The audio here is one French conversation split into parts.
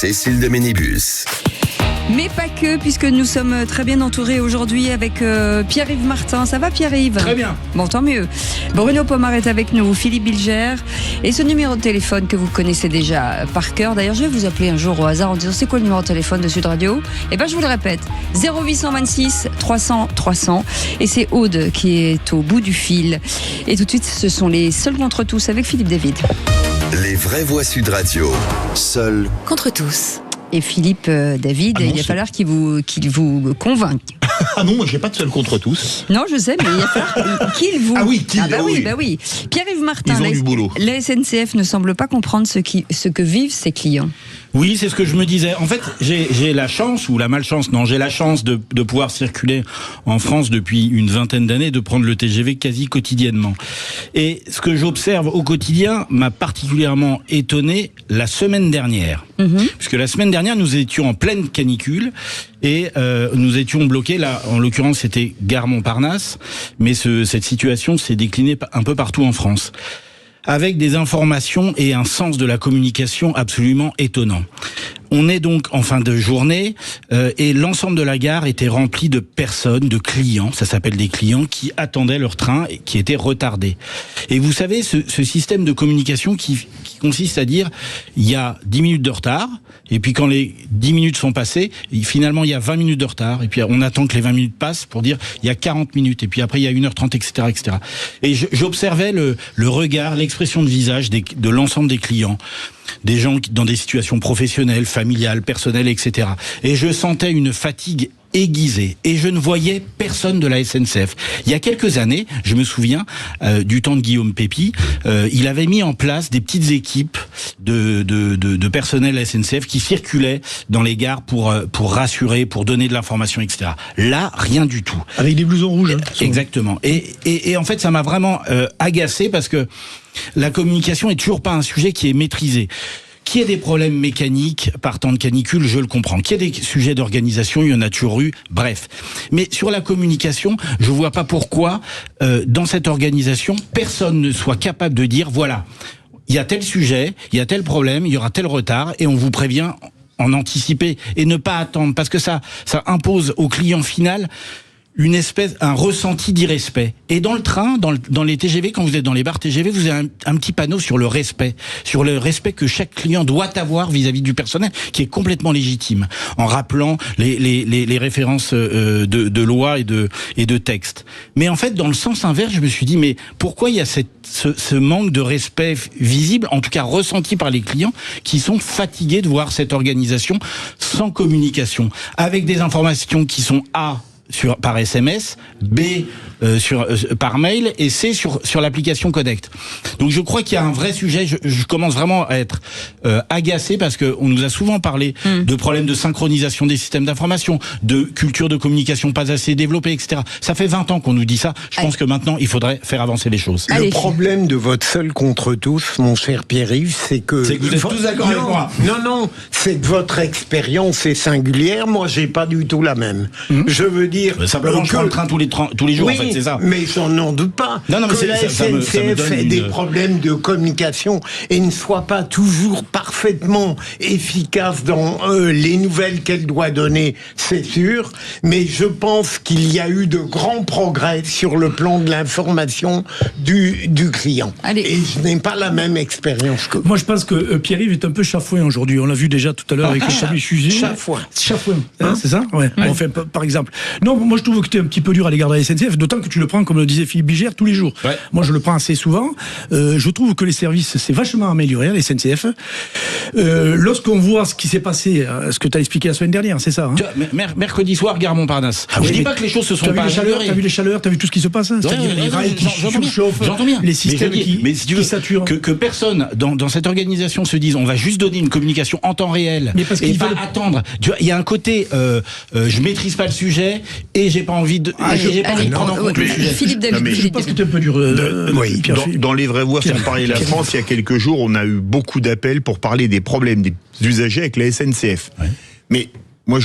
Cécile de Ménibus. Mais pas que, puisque nous sommes très bien entourés aujourd'hui avec Pierre-Yves Martin. Ça va, Pierre-Yves ? Très bien. Bon, tant mieux. Bruno Pomar est avec nous, Philippe Bilger. Et ce numéro de téléphone que vous connaissez déjà par cœur. D'ailleurs, je vais vous appeler un jour au hasard en disant c'est quoi le numéro de téléphone de Sud Radio ? Eh bien, je vous le répète. 0826 300 300. Et c'est Aude qui est au bout du fil. Et tout de suite, ce sont les Seuls contre tous avec Philippe David. Les vraies voix Sud Radio. Seuls contre tous. Et Philippe David, il va falloir qu'il vous convainque. Ah non, moi j'ai pas de seul contre tous. Non, je sais, mais il va falloir qu'il vous... Ah oui, oui. Pierre-Yves Martin, ils ont du boulot. La SNCF ne semble pas comprendre ce que vivent ses clients. Oui, c'est ce que je me disais. En fait, j'ai la chance, ou la malchance, non, j'ai la chance de pouvoir circuler en France depuis une vingtaine d'années, de prendre le TGV quasi quotidiennement. Et ce que j'observe au quotidien m'a particulièrement étonné la semaine dernière. Puisque la semaine dernière, nous étions en pleine canicule et nous étions bloqués. Là, en l'occurrence, c'était Gare Montparnasse, mais cette situation s'est déclinée un peu partout en France, avec des informations et un sens de la communication absolument étonnant. On est donc en fin de journée et l'ensemble de la gare était rempli de personnes, de clients, ça s'appelle des clients, qui attendaient leur train et qui étaient retardés. Et vous savez, ce système de communication qui consiste à dire il y a 10 minutes de retard, et puis quand les 10 minutes sont passées, finalement il y a 20 minutes de retard, et puis on attend que les 20 minutes passent pour dire il y a 40 minutes, et puis après il y a 1h30, etc. etc. Et j'observais le regard, l'expression de visage de l'ensemble des clients, des gens dans des situations professionnelles, familiales, personnelles, etc. Et je sentais une fatigue aiguisée. Et je ne voyais personne de la SNCF. Il y a quelques années, je me souviens, du temps de Guillaume Pépi, il avait mis en place des petites équipes de personnel SNCF qui circulaient dans les gares pour rassurer, pour donner de l'information, etc. Là, rien du tout. Avec des blousons rouges. Exactement. Et en fait, ça m'a vraiment agacé parce que la communication est toujours pas un sujet qui est maîtrisé. Qu'il y ait des problèmes mécaniques par temps de canicule, je le comprends. Qu'il y ait des sujets d'organisation, il y en a toujours eu, bref. Mais sur la communication, je vois pas pourquoi, dans cette organisation, personne ne soit capable de dire, voilà, il y a tel sujet, il y a tel problème, il y aura tel retard, et on vous prévient en anticiper, et ne pas attendre, parce que ça impose au client final un ressenti d'irrespect. Et dans le train, dans les TGV, quand vous êtes dans les bars TGV, vous avez un petit panneau sur le respect que chaque client doit avoir vis-à-vis du personnel, qui est complètement légitime, en rappelant les références de loi et de texte. Mais en fait, dans le sens inverse, je me suis dit, mais pourquoi il y a ce manque de respect visible, en tout cas ressenti par les clients, qui sont fatigués de voir cette organisation sans communication, avec des informations qui sont par SMS, B par mail et C sur l'application Connect. Donc je crois qu'il y a un vrai sujet. Je commence vraiment à être agacé parce que on nous a souvent parlé de problèmes de synchronisation des systèmes d'information, de culture de communication pas assez développée, etc. Ça fait 20 ans qu'on nous dit ça. Je pense que maintenant il faudrait faire avancer les choses. Le problème de votre seul contre tous, mon cher Pierre-Yves, c'est que vous êtes tous d'accord avec moi. Non, c'est que votre expérience est singulière. Moi, j'ai pas du tout la même. Je veux dire simplement, je prends le train tous les jours, oui, en fait, c'est ça. Mais j'en doute pas. Non, mais que la SNCF ait des problèmes de communication et ne soit pas toujours parfaitement efficace dans les nouvelles qu'elle doit donner, c'est sûr. Mais je pense qu'il y a eu de grands progrès sur le plan de l'information du client. Et je n'ai pas la même expérience que vous. Moi, je pense que Pierre-Yves est un peu chafouin aujourd'hui. On l'a vu déjà tout à l'heure avec Chabi Fusil. Chafouin. C'est ça ? Ouais. Enfin, par exemple. Non, moi, je trouve que tu es un petit peu dur à l'égard de la SNCF, d'autant que tu le prends, comme le disait Philippe Bilger, tous les jours. Ouais. Moi, je le prends assez souvent. Je trouve que les services s'est vachement amélioré à la SNCF. Lorsqu'on voit ce qui s'est passé, ce que tu as expliqué la semaine dernière, c'est ça, hein. Mercredi soir, Gare Montparnasse. Je dis pas que les choses se sont pas améliorées. T'as vu les chaleurs, t'as vu tout ce qui se passe, hein. C'est-à-dire les rails qui surchauffent, j'entends bien. Les systèmes qui saturent. Que personne dans cette organisation se dise on va juste donner une communication en temps réel et pas attendre. Il y a un côté je maîtrise pas le sujet et j'ai pas envie de prendre en compte le sujet. Philippe David, je pense que tu es un peu dur. Dans les vraies voix pour parler de la France, il y a quelques jours, on a eu beaucoup d'appels pour parler des problèmes des usagers avec la SNCF. Ouais. Mais moi,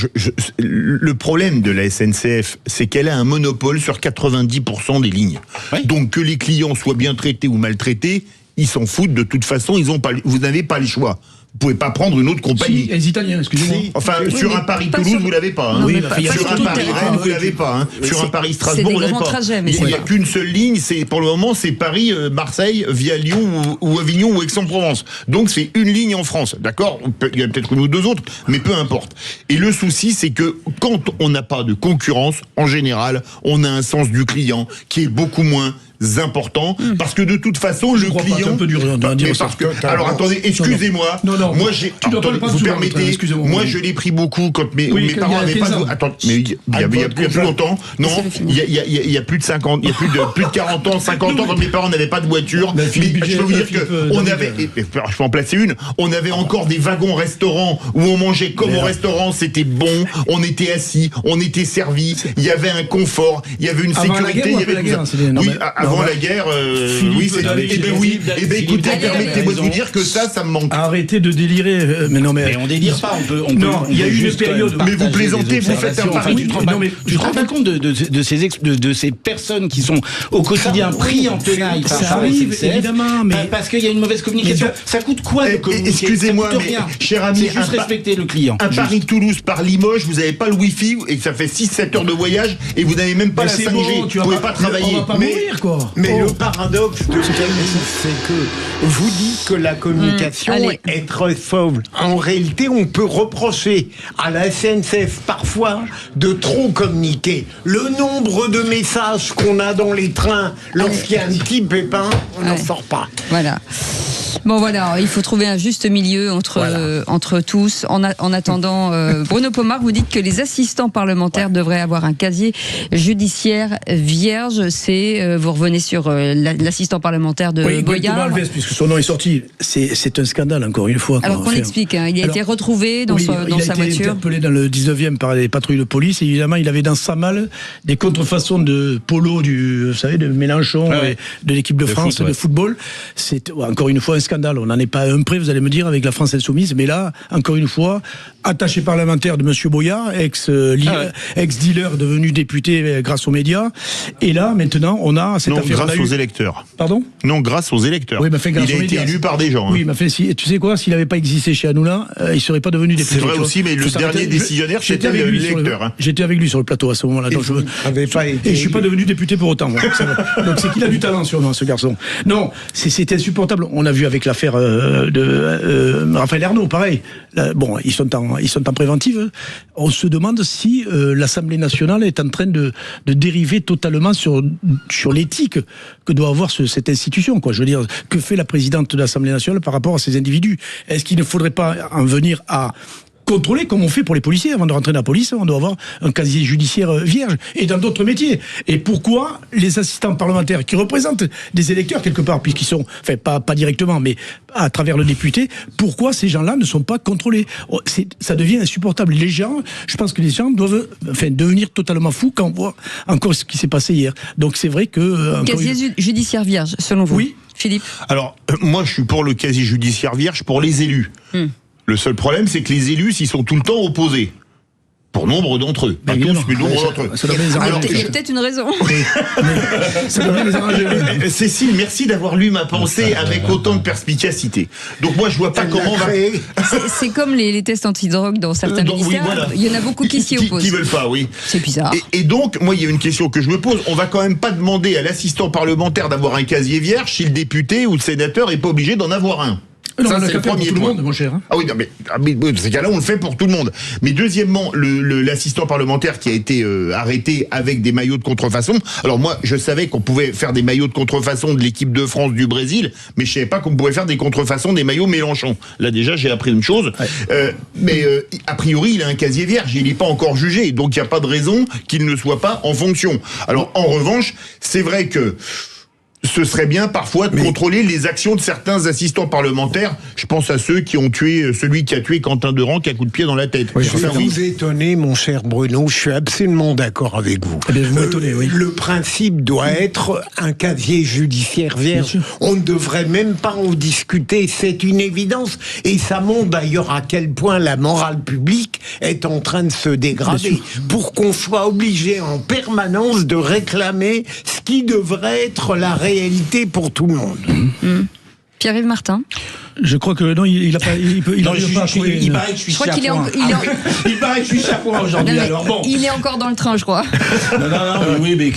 le problème de la SNCF, c'est qu'elle a un monopole sur 90% des lignes. Ouais. Donc que les clients soient bien traités ou maltraités, ils s'en foutent de toute façon, vous n'avez pas le choix. pouvez pas prendre une autre compagnie. Si, les Italiens, excusez-moi. Si. Enfin, sur un Paris-Toulouse, vous l'avez pas. Hein. Non, Oui, sur un Paris-Rennes, vous l'avez pas. Hein. Sur un Paris-Strasbourg, vous l'avez pas. Trajets, mais Il n'y a qu'une seule ligne. C'est pour le moment, c'est Paris-Marseille via Lyon ou Avignon ou Aix-en-Provence. Donc c'est une ligne en France, d'accord. Il y a peut-être une ou deux autres, mais peu importe. Et le souci, c'est que quand on n'a pas de concurrence, en général, on a un sens du client qui est beaucoup moins important, parce que de toute façon le client. Alors attendez, excusez-moi. Non. Moi j'ai. Vous permettez. Moi je l'ai pris beaucoup quand mes parents n'avaient pas. Attends, mais il y a plus longtemps. Non, il y a plus de 50, il y a plus de 40 ans, 50 ans quand mes parents n'avaient pas de voiture. Mais je peux vous dire que on avait. Je peux en placer une. On avait encore des wagons restaurants où on mangeait comme au restaurant, c'était bon. On était assis, on était servi. Il y avait un confort, il y avait une sécurité, il y avait tout ça. Oui. Avant la guerre, oui, c'est. Écoutez, permettez-moi de vous dire que ça me manque. Arrêtez de délirer. Mais on délire pas. Non, il y a eu une période. Mais vous plaisantez, vous faites un pari. Tu te rends pas compte de ces personnes qui sont au quotidien pris en tenaille par ça arrive, évidemment, mais parce qu'il y a une mauvaise communication. Ça coûte quoi de communiquer? Excusez-moi, mais cher ami, c'est juste respecter le client. Un Paris-Toulouse par Limoges, vous n'avez pas le Wi-Fi et ça fait 6-7 heures de voyage et vous n'avez même pas la 5G. Vous pouvez pas travailler. On va pas mourir, quoi. Mais le paradoxe de ce c'est que vous dites que la communication est très faible. En réalité, on peut reprocher à la SNCF parfois de trop communiquer. Le nombre de messages qu'on a dans les trains lorsqu'il y a un petit pépin, on n'en sort pas. Voilà. Bon voilà, il faut trouver un juste milieu entre tous. En attendant, Bruno Pomar, vous dites que les assistants parlementaires devraient avoir un casier judiciaire vierge. Vous revenez sur l'assistant parlementaire de Boyard. Alves, puisque son nom est sorti, c'est un scandale encore une fois. Alors qu'on explique, il a été retrouvé dans sa voiture. Il a été interpellé dans le 19e par les patrouilles de police. Et évidemment, il avait dans sa malle des contrefaçons de polo vous savez, de Mélenchon, et de l'équipe de France de football. C'est encore une fois un scandale. On n'en est pas un près, vous allez me dire, avec la France insoumise. Mais là, encore une fois, attaché parlementaire de Monsieur Boyard, ex-dealer devenu député grâce aux médias. Et là, maintenant, on a cette affaire. Grâce aux électeurs. Pardon ? Non, grâce aux électeurs. Oui, il a été élu par des gens. Oui, tu sais quoi, s'il n'avait pas existé chez Hanouna, il ne serait pas devenu député. C'est vrai aussi, mais le dernier décisionnaire, c'était l'électeur. J'étais avec lui sur le plateau à ce moment-là. Et je ne suis pas devenu député pour autant. Donc c'est qu'il a du talent sûrement, ce garçon. Non, c'est insupportable. On a vu avec l'affaire de Raphaël Ernaud, pareil. Bon, ils sont en préventive. On se demande si l'Assemblée nationale est en train de dériver totalement sur l'éthique que doit avoir cette institution, quoi. Je veux dire, que fait la présidente de l'Assemblée nationale par rapport à ces individus? Est-ce qu'il ne faudrait pas en venir à contrôler comme on fait pour les policiers? Avant de rentrer dans la police, on doit avoir un casier judiciaire vierge, et dans d'autres métiers. Et pourquoi les assistants parlementaires qui représentent des électeurs quelque part, puisqu'ils sont, enfin pas directement, mais à travers le député, pourquoi ces gens-là ne sont pas contrôlés? Ça devient insupportable. Je pense que les gens doivent devenir totalement fous quand on voit encore ce qui s'est passé hier. Donc c'est vrai que... Casier judiciaire vierge, selon vous? Oui. Philippe? Alors, moi je suis pour le casier judiciaire vierge pour les élus. Le seul problème, c'est que les élus, s'ils sont tout le temps opposés. Pour nombre d'entre eux. Pas tous, mais nombre d'entre eux. Il y a peut-être une raison. Ça devrait les arranger. Cécile, merci d'avoir lu ma pensée avec autant de perspicacité. Donc moi, je vois pas comment on va... C'est comme les tests antidrogue dans certains ministères. Oui, voilà. Il y en a beaucoup qui s'y opposent. Qui veulent pas, oui. C'est bizarre. Et donc, moi, il y a une question que je me pose. On va quand même pas demander à l'assistant parlementaire d'avoir un casier vierge si le député ou le sénateur est pas obligé d'en avoir un. Non, ça, c'est le premier point. Monde, mon cher. Hein. Ah oui, non, mais dans ces cas-là, on le fait pour tout le monde. Mais deuxièmement, l'assistant parlementaire qui a été arrêté avec des maillots de contrefaçon. Alors moi, je savais qu'on pouvait faire des maillots de contrefaçon de l'équipe de France du Brésil, mais je savais pas qu'on pouvait faire des contrefaçons des maillots Mélenchon. Là déjà, j'ai appris une chose. Ouais. Mais a priori, il a un casier vierge. Il n'est pas encore jugé, donc il n'y a pas de raison qu'il ne soit pas en fonction. Alors en revanche, c'est vrai que ce serait bien parfois de contrôler les actions de certains assistants parlementaires. Je pense à ceux qui ont tué celui qui a tué Quentin Durand, qui a coup de pied dans la tête. Oui, vous étonnez, mon cher Bruno, je suis absolument d'accord avec vous. Le principe doit être un casier judiciaire vierge. On ne devrait même pas en discuter, c'est une évidence. Et ça montre d'ailleurs à quel point la morale publique est en train de se dégrader. Pour qu'on soit obligé en permanence de réclamer ce qui devrait être la réalité pour tout le monde. Pierre-Yves Martin. Je crois que non, il a pas. Il paraît que je suis chapouin. Il paraît que je suis chapouin aujourd'hui. Alors bon. Il est encore dans le train, je crois. Oui, mais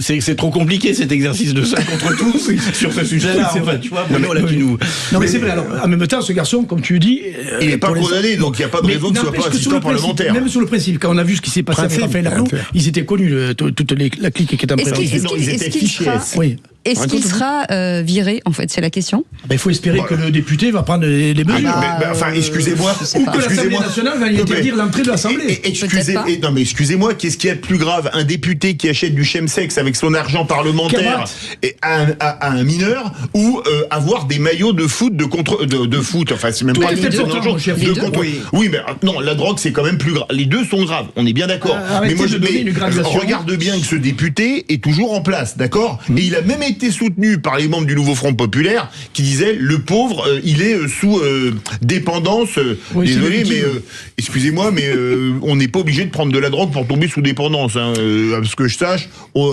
c'est trop compliqué cet exercice de ça contre tous sur ce sujet-là. En fait, tu vois, Bruno, là, tu nous. Non, mais c'est vrai. Alors, en même temps, ce garçon, comme tu dis, il n'est pas condamné, donc il n'y a pas de raison qu'il ne soit pas assistant parlementaire. Même sur le principe, quand on a vu ce qui s'est passé avec Raphaël Arnaud, ils étaient connus, toute la clique qui était en présence. Est-ce qu'il sera viré, en fait, c'est la question. Il faut espérer que le député va prendre les mesures. Enfin, excusez-moi. Ou que l'Assemblée nationale va y interdire l'entrée de l'Assemblée. Excusez-moi, qu'est-ce qu'il y a de plus grave? Un député qui achète du chemsex avec son argent parlementaire à un mineur, ou avoir des maillots de foot, de foot, enfin, c'est même pas de contre. Oui, mais non, la drogue, c'est quand même plus grave. Les deux sont graves, on est bien d'accord. Mais moi, regarde bien que ce député est toujours en place, d'accord? Et il a même été soutenu par les membres du Nouveau Front Populaire qui disaient le pauvre, il est sous dépendance. Désolé, mais excusez-moi, mais on n'est pas obligé de prendre de la drogue pour tomber sous dépendance. À ce que je sache,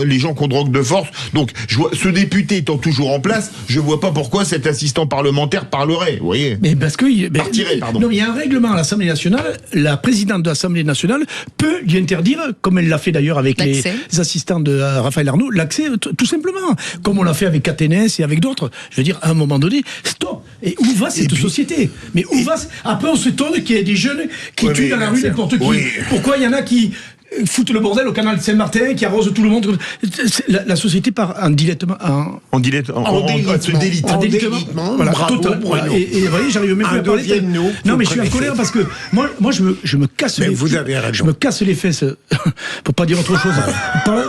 les gens qu'on drogue de force. Donc, ce député étant toujours en place, je vois pas pourquoi cet assistant parlementaire parlerait. Vous voyez? Mais parce que partirait, pardon. Non, il y a un règlement à l'Assemblée nationale. La présidente de l'Assemblée nationale peut lui interdire, comme elle l'a fait d'ailleurs avec les assistants de Raphaël Arnaud, l'accès tout simplement. Comme on l'a fait avec Athénès et avec d'autres. Je veux dire, à un moment donné, stop. Et où va cette société? Mais où va... Après, on s'étonne qu'il y ait des jeunes qui tuent dans la rue n'importe qui. Pourquoi il y en a qui foutent le bordel au canal de Saint-Martin, qui arrosent tout le monde? La société part en dilettement. En délitement. Voilà, total. Et vous voyez, j'arrive même plus à parler. Non, mais je suis en colère parce que moi je me casse les fesses. Vous avez raison. Je me casse les fesses, pour pas dire autre chose,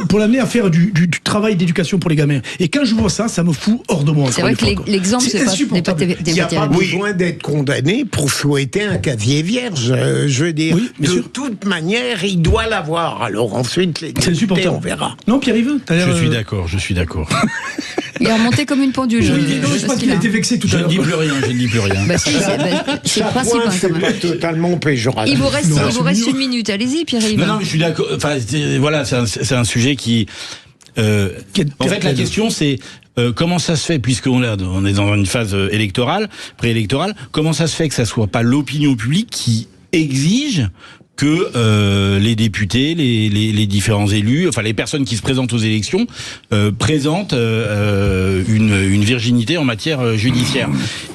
pour l'amener à faire du travail d'éducation pour les gamins. Et quand je vois ça, ça me fout hors de moi. C'est vrai que l'exemple, n'est pas Il n'y a pas besoin d'être condamné pour souhaiter un casier vierge. Je veux dire, de toute manière, il doit l'avoir. Alors ensuite, les députés, on verra. Non, Pierre-Yves, je suis d'accord. Il est remonté comme une pendule. Je pense qu'il a été vexé tout à l'heure. Je ne dis plus rien. C'est le principe. C'est pas totalement péjoratif. Il vous reste une minute. Allez-y, Pierre-Yves. Non, mais je suis d'accord. Enfin, voilà, c'est un sujet qui... en fait, la question, c'est comment ça se fait, puisqu'on est dans une phase électorale, préélectorale, comment ça se fait que ça soit pas l'opinion publique qui exige que les députés, les différents élus, enfin les personnes qui se présentent aux élections, présentent une virginité en matière judiciaire.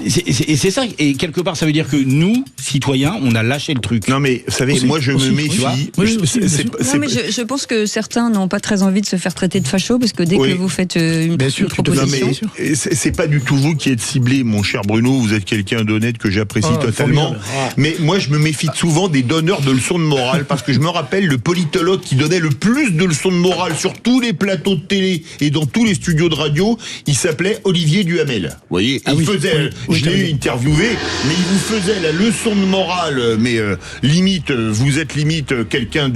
Et c'est ça. Et quelque part, ça veut dire que nous, citoyens, on a lâché le truc. Non, mais vous savez, moi, je me méfie. Non, mais je pense que certains n'ont pas très envie de se faire traiter de facho, parce que dès que vous faites une proposition... C'est pas du tout vous qui êtes ciblé, mon cher Bruno. Vous êtes quelqu'un d'honnête que j'apprécie totalement. Mais moi, je me méfie souvent des donneurs de leçons de morale, parce que je me rappelle le politologue qui donnait le plus de leçons de morale sur tous les plateaux de télé et dans tous les studios de radio, il s'appelait Olivier Duhamel. Vous voyez, je l'ai interviewé, mais il vous faisait la leçon de morale, mais limite, vous êtes limite quelqu'un